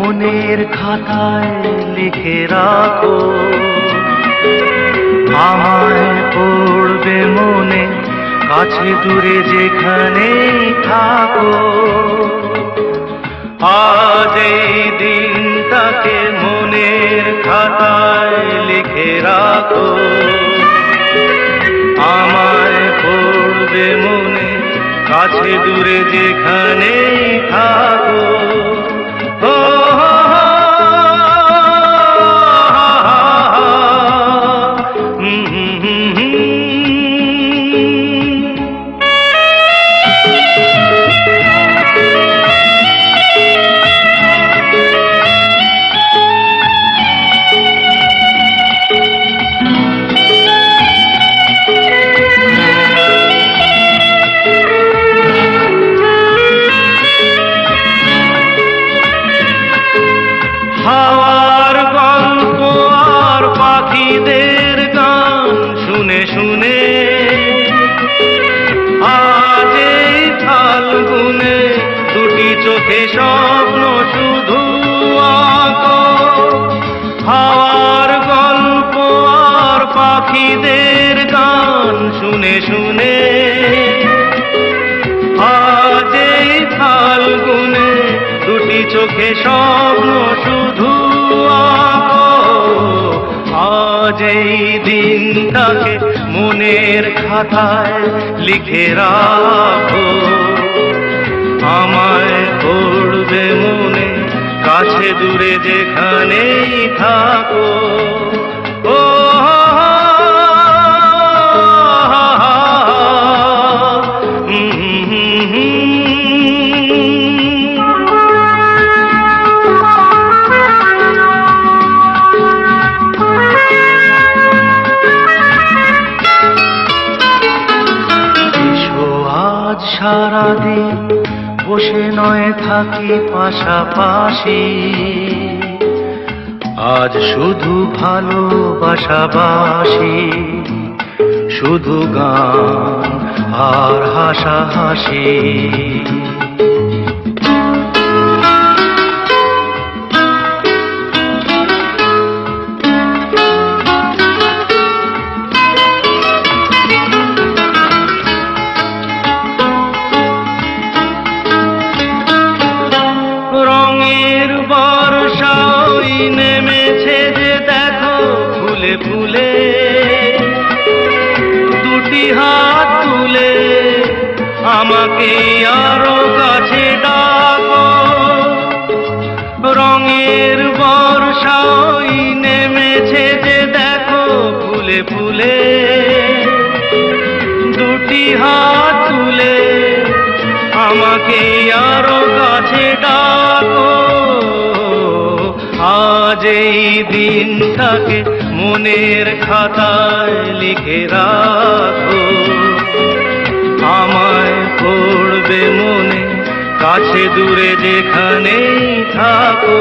মনের খাতায় লিখে রাখো, আমায় পড়বে মনে, কাছে দূরে যেখানেই থাকো। আজ এই দিনটাকে মনের খাতায় লিখে রাখো, আমায় পড়বে মনে, কাছে দূরে যেখানেই থাকো। হাওয়ার গল্প আর পাখিদের গান শুনে শুনে আজ এই ফাল্গুনে দুটি চোখে স্বপ্ন শুধু আঁকো। হাওয়ার গল্প আর পাখিদের গান শুনে শুনে আজ এই ফাল্গুনে দুটি চোখে স্বপ্ন শুধু আঁকো। আজ এই দিনটাকে মনের খাতায় লিখে রাখো, আমায় পড়বে মনে, কাছে দূরে যেখানেই থাকো। ও সারাদিন বসে নয় থাকি পাশাপাশি, আজ শুধু ভালোবাসাবাসি, শুধু গান আর হাসাহাসি। রঙের বর্ষাই নেমেছে যে দেখো ফুলে ফুলে, দুটি হাত তুলে আমাকে আরো কাছে ডাকো। রঙের বর্ষাই নেমেছে যে দেখো ফুলে ফুলে, দুটি হাত তুলে আমাকে আরো কাছে ডাকো। আজ এই দিনটাকে মনের খাতায় লিখে রাখো, আমায় পড়বে মনে, কাছে দূরে যেখানেই থাকো।